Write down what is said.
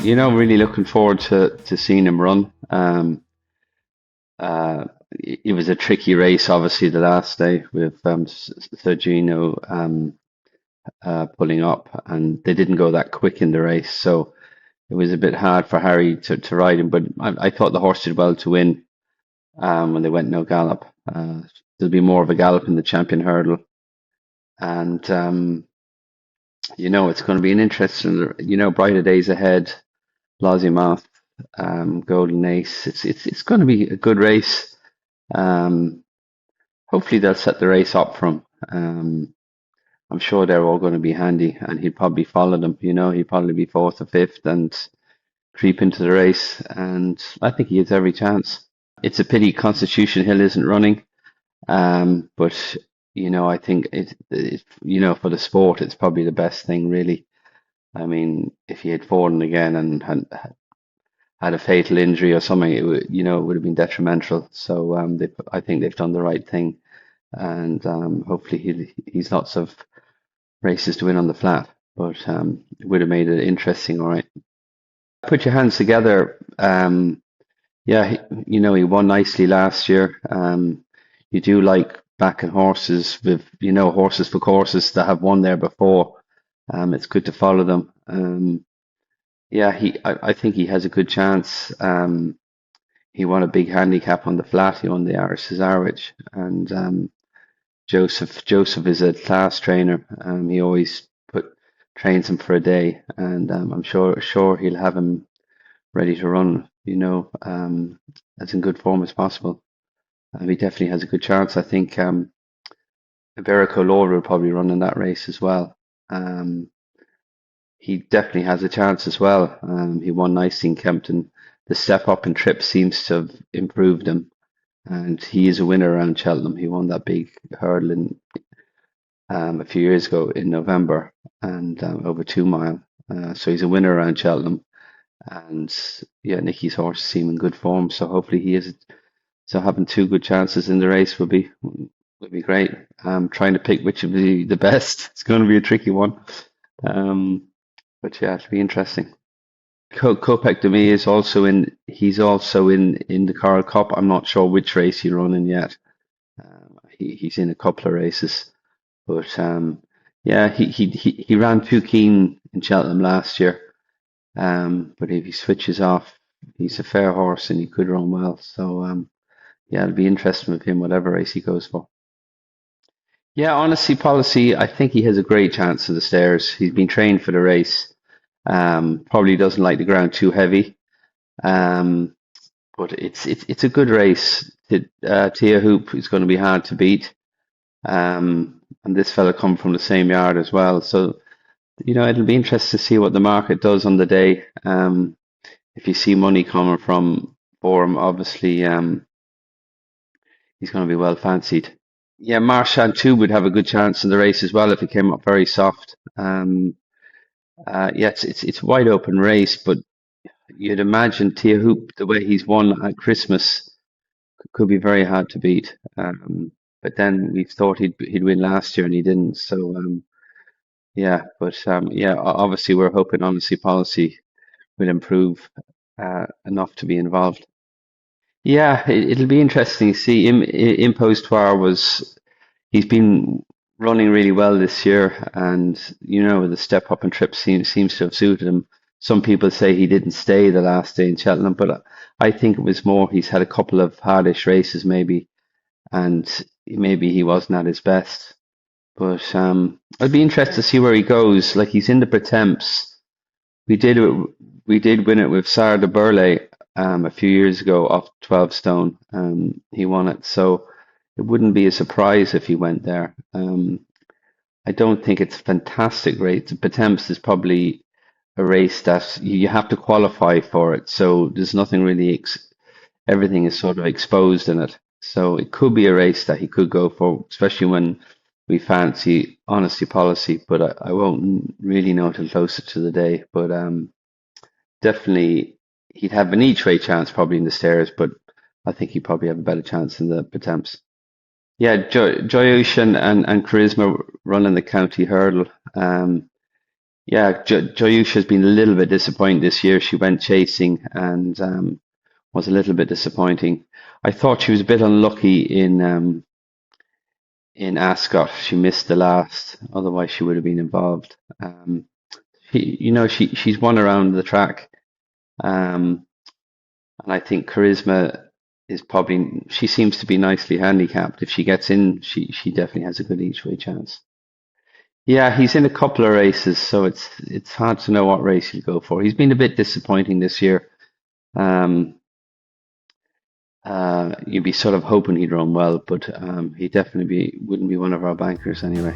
Really looking forward to seeing him run. It was a tricky race, obviously, the last day with Sergino pulling up, and they didn't go that quick in the race, so it was a bit hard for Harry to ride him. But I thought the horse did well to win when they went no gallop. There'll be more of a gallop in the champion hurdle, and it's going to be an interesting, brighter days ahead. Lazymoth, Golden Ace. It's going to be a good race. Um, Hopefully they'll set the race up for him. I'm sure they're all going to be handy, and he'd probably follow them. He'd probably be fourth or fifth and creep into the race. And I think he has every chance. It's a pity Constitution Hill isn't running, but I think for the sport, it's probably the best thing, really. I mean, if he had fallen again and had a fatal injury or something, it would have been detrimental. So I think they've done the right thing, and hopefully he's lots of races to win on the flat. But it would have made it interesting, all right. Put your hands together. Yeah, he won nicely last year. You do like backing horses with horses for courses that have won there before. It's good to follow them. Yeah, I think he has a good chance. He won a big handicap on the flat. He won the Irish Cesarewitch, and Joseph is a class trainer. He always trains him for a day, and I'm sure he'll have him ready to run. As in good form as possible. He definitely has a good chance. I think Iberico Lord will probably run in that race as well. Um, he definitely has a chance as well. He won nicely in Kempton. The step up in trip seems to have improved him, and he is a winner around Cheltenham. He won that big hurdle a few years ago in November and over 2 mile. So he's a winner around Cheltenham. And yeah, Nicky's horse seem in good form. So hopefully he is. So having two good chances in the race would be great. Trying to pick which would be the best. It's going to be a tricky one. Um, but yeah, it'll be interesting. Kopek Demi is also in. He's also in the Coral Cup. I'm not sure which race he's running yet. He's in a couple of races, but yeah, he ran too keen in Cheltenham last year. But if he switches off, he's a fair horse and he could run well. So yeah, it'll be interesting with him, whatever race he goes for. Yeah, honesty policy. I think he has a great chance of the stairs. He's been trained for the race. Probably doesn't like the ground too heavy. Um, but it's a good race. Tia Hoop is going to be hard to beat. And this fella come from the same yard as well. So, it'll be interesting to see what the market does on the day. If you see money coming for him, obviously, he's going to be well fancied. Yeah, Marchand too would have a good chance in the race as well if he came up very soft. Yeah, it's a wide open race, but you'd imagine Tia Hoop, the way he's won at Christmas, could be very hard to beat. But then we thought he'd win last year and he didn't. So yeah, but yeah, obviously we're hoping honesty policy will improve enough to be involved. Yeah, it'll be interesting to see. Impostoire he's been running really well this year, and the step up and trip seems to have suited him. Some people say he didn't stay the last day in Cheltenham, but I think it was more he's had a couple of hardish races maybe, and maybe he wasn't at his best. But I'd be interested to see where he goes. Like he's in the Pretemps. We did we did win it with Sarah de Burle a few years ago off 12 stone. He won it, so it wouldn't be a surprise if he went there. I don't think it's a fantastic race. The Pretemps is probably a race that you have to qualify for it, so there's nothing really. Everything is sort of exposed in it, so it could be a race that he could go for, especially when we fancy honesty policy. But I won't really know till closer to the day. But definitely he'd have an each way chance probably in the stairs, but I think he'd probably have a better chance in the Pretemps. Yeah, Joy Ocean and Charisma running the county hurdle. Yeah, Joyusha's been a little bit disappointed this year. She went chasing and was a little bit disappointing. I thought she was a bit unlucky in Ascot. She missed the last, otherwise she would have been involved. She's won around the track, um, and I think Charisma is probably she seems to be nicely handicapped. If she gets in, she definitely has a good each way chance. Yeah, he's in a couple of races, so it's hard to know what race he'll go for. He's been a bit disappointing this year. Um, you'd be sort of hoping he'd run well, but he definitely wouldn't be one of our bankers anyway.